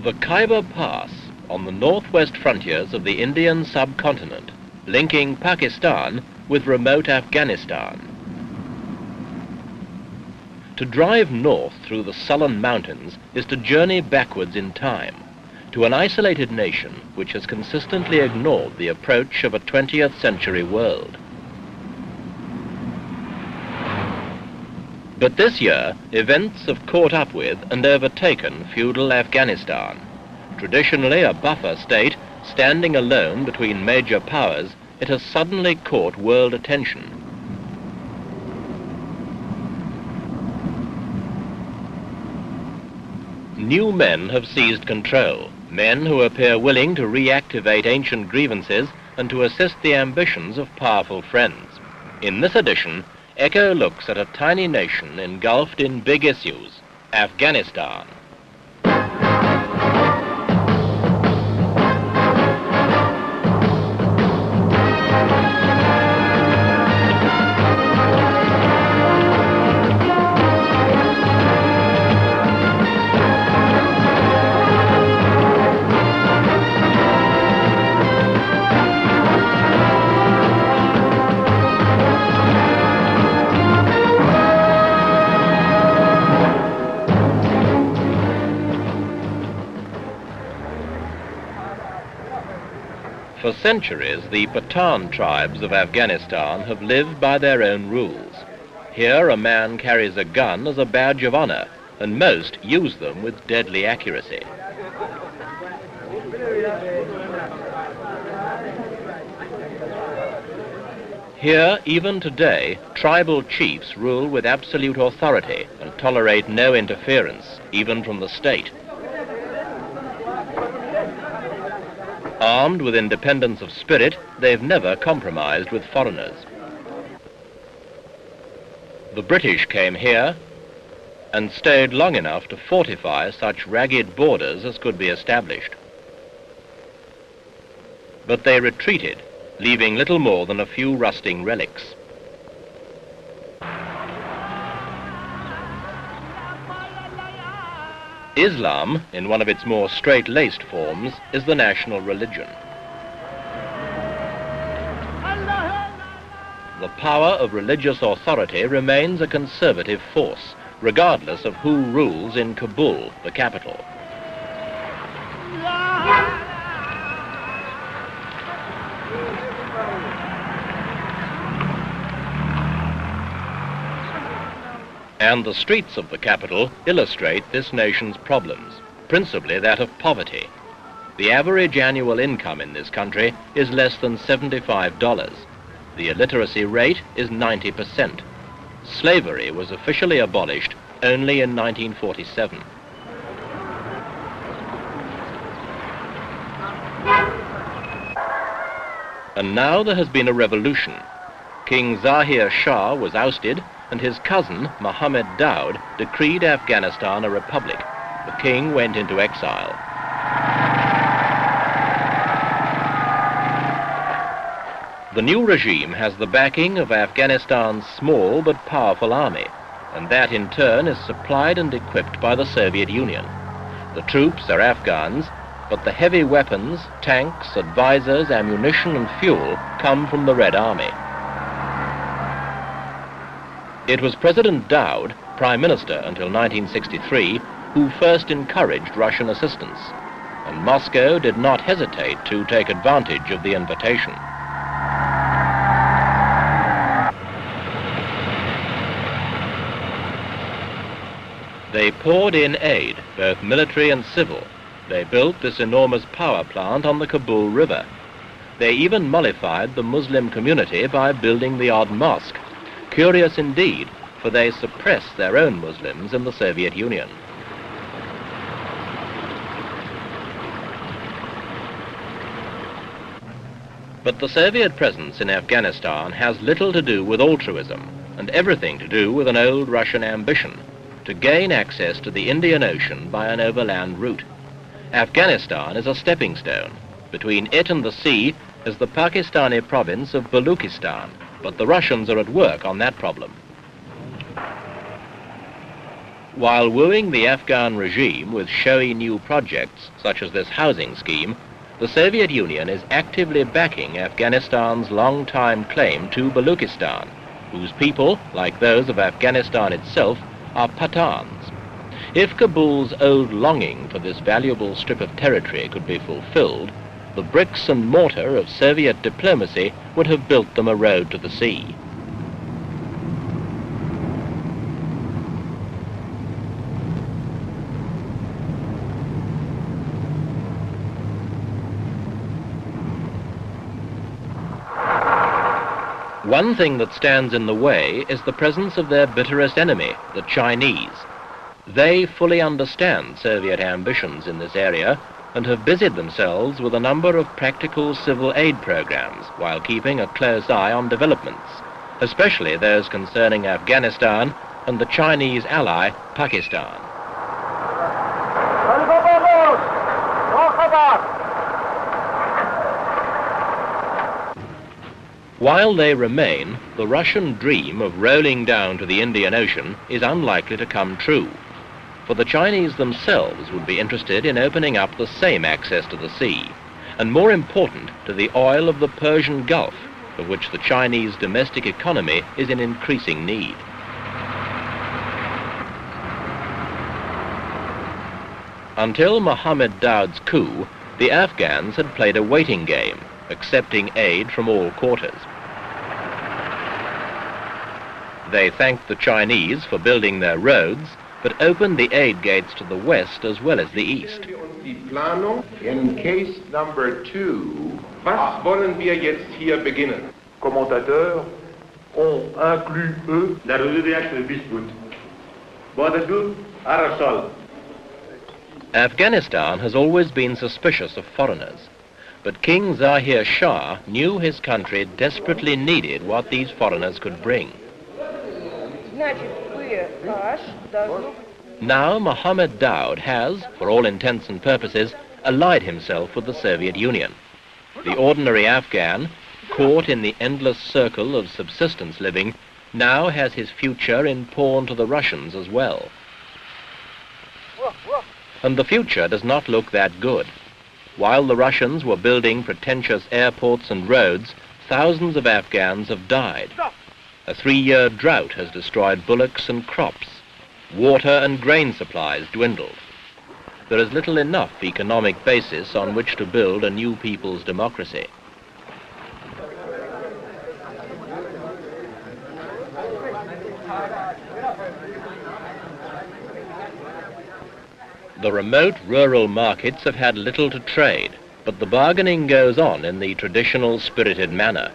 The Khyber Pass on the northwest frontiers of the Indian subcontinent, linking Pakistan with remote Afghanistan. To drive north through the sullen mountains is to journey backwards in time, to an isolated nation which has consistently ignored the approach of a 20th century world. But this year, events have caught up with and overtaken feudal Afghanistan. Traditionally a buffer state, standing alone between major powers, it has suddenly caught world attention. New men have seized control, men who appear willing to reactivate ancient grievances and to assist the ambitions of powerful friends. In this edition, Echo looks at a tiny nation engulfed in big issues, Afghanistan. For centuries, the Pathan tribes of Afghanistan have lived by their own rules. Here, a man carries a gun as a badge of honor, and most use them with deadly accuracy. Here, even today, tribal chiefs rule with absolute authority and tolerate no interference, even from the state. Armed with independence of spirit, they've never compromised with foreigners. The British came here and stayed long enough to fortify such ragged borders as could be established. But they retreated, leaving little more than a few rusting relics. Islam, in one of its more straight-laced forms, is the national religion. The power of religious authority remains a conservative force, regardless of who rules in Kabul, the capital. And the streets of the capital illustrate this nation's problems, principally that of poverty. The average annual income in this country is less than $75. The illiteracy rate is 90%. Slavery was officially abolished only in 1947. And now there has been a revolution. King Zahir Shah was ousted, and his cousin, Mohammed Daud, decreed Afghanistan a republic. The king went into exile. The new regime has the backing of Afghanistan's small but powerful army, and that in turn is supplied and equipped by the Soviet Union. The troops are Afghans, but the heavy weapons, tanks, advisors, ammunition and fuel come from the Red Army. It was President Daud, Prime Minister until 1963, who first encouraged Russian assistance, and Moscow did not hesitate to take advantage of the invitation. They poured in aid, both military and civil. They built this enormous power plant on the Kabul River. They even mollified the Muslim community by building the odd mosque. Curious indeed, for they suppressed their own Muslims in the Soviet Union. But the Soviet presence in Afghanistan has little to do with altruism, and everything to do with an old Russian ambition, to gain access to the Indian Ocean by an overland route. Afghanistan is a stepping stone. Between it and the sea is the Pakistani province of Baluchistan, but the Russians are at work on that problem. While wooing the Afghan regime with showy new projects, such as this housing scheme, the Soviet Union is actively backing Afghanistan's long-time claim to Baluchistan, whose people, like those of Afghanistan itself, are Pathans. If Kabul's old longing for this valuable strip of territory could be fulfilled, the bricks and mortar of Soviet diplomacy would have built them a road to the sea. One thing that stands in the way is the presence of their bitterest enemy, the Chinese. They fully understand Soviet ambitions in this area and have busied themselves with a number of practical civil aid programs while keeping a close eye on developments, especially those concerning Afghanistan and the Chinese ally, Pakistan. While they remain, the Russian dream of rolling down to the Indian Ocean is unlikely to come true, for the Chinese themselves would be interested in opening up the same access to the sea, and more important, to the oil of the Persian Gulf, of which the Chinese domestic economy is in increasing need. Until Mohammed Daoud's coup, the Afghans had played a waiting game, accepting aid from all quarters. They thanked the Chinese for building their roads, but opened the aid gates to the west as well as the east. In case number 2, was wollen wir jetzt hier beginnen? Commentateurs ont inclus eux la revue de acte dispute. Bordeaux, Arasol. Afghanistan has always been suspicious of foreigners, but King Zahir Shah knew his country desperately needed what these foreigners could bring. Now Mohammed Daoud has, for all intents and purposes, allied himself with the Soviet Union. The ordinary Afghan, caught in the endless circle of subsistence living, now has his future in pawn to the Russians as well. And the future does not look that good. While the Russians were building pretentious airports and roads, thousands of Afghans have died. A 3-year drought has destroyed bullocks and crops. Water and grain supplies dwindled. There is little enough economic basis on which to build a new people's democracy. The remote rural markets have had little to trade, but the bargaining goes on in the traditional spirited manner.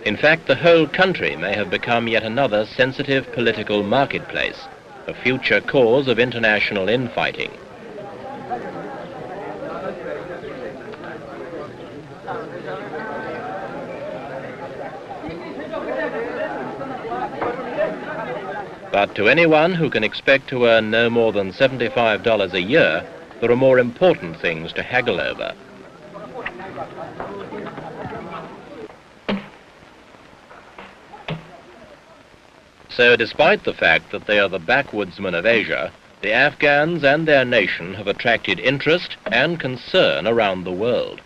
In fact, the whole country may have become yet another sensitive political marketplace, a future cause of international infighting. But to anyone who can expect to earn no more than $75 a year, there are more important things to haggle over. So despite the fact that they are the backwoodsmen of Asia, the Afghans and their nation have attracted interest and concern around the world.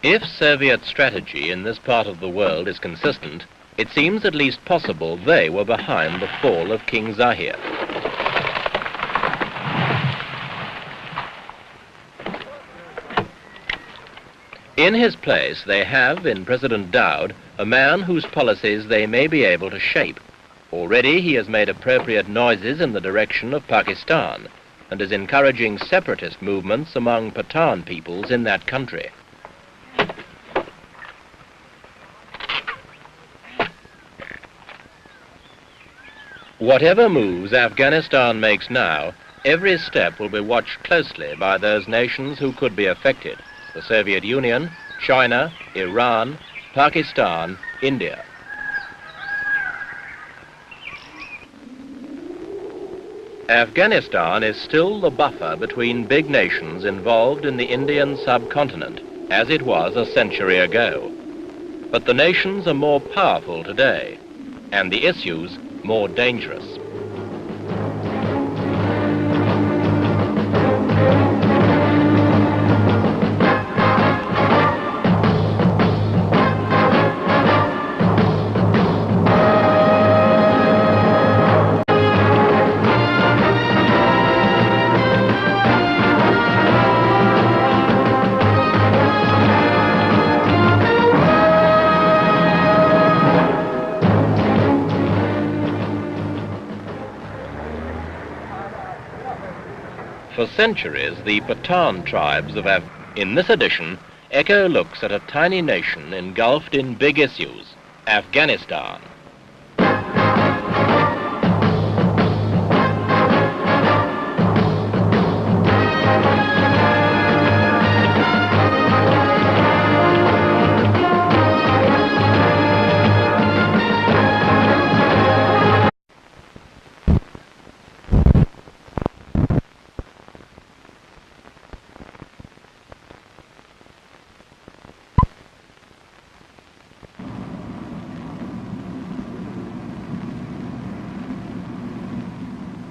If Soviet strategy in this part of the world is consistent, it seems at least possible they were behind the fall of King Zahir. In his place, they have, in President Daoud, a man whose policies they may be able to shape. Already he has made appropriate noises in the direction of Pakistan and is encouraging separatist movements among Pathan peoples in that country. Whatever moves Afghanistan makes now, every step will be watched closely by those nations who could be affected: the Soviet Union, China, Iran, Pakistan, India. Afghanistan is still the buffer between big nations involved in the Indian subcontinent, as it was a century ago. But the nations are more powerful today, and the issues more dangerous. For centuries, the Pathan tribes of In this edition, Echo looks at a tiny nation engulfed in big issues, Afghanistan.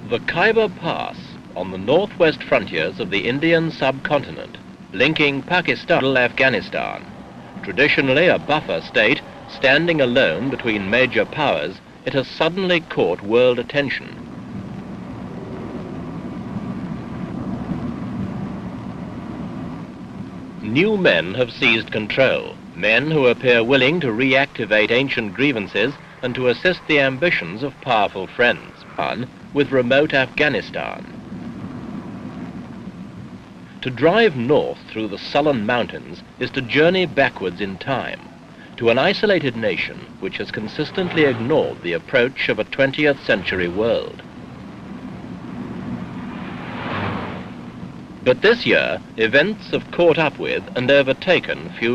The Khyber Pass, on the northwest frontiers of the Indian subcontinent, linking Pakistan to Afghanistan, traditionally a buffer state standing alone between major powers, it has suddenly caught world attention. New men have seized control, men who appear willing to reactivate ancient grievances and to assist the ambitions of powerful friends, with remote Afghanistan. To drive north through the sullen mountains is to journey backwards in time, to an isolated nation which has consistently ignored the approach of a 20th century world. But this year, events have caught up with and overtaken feudal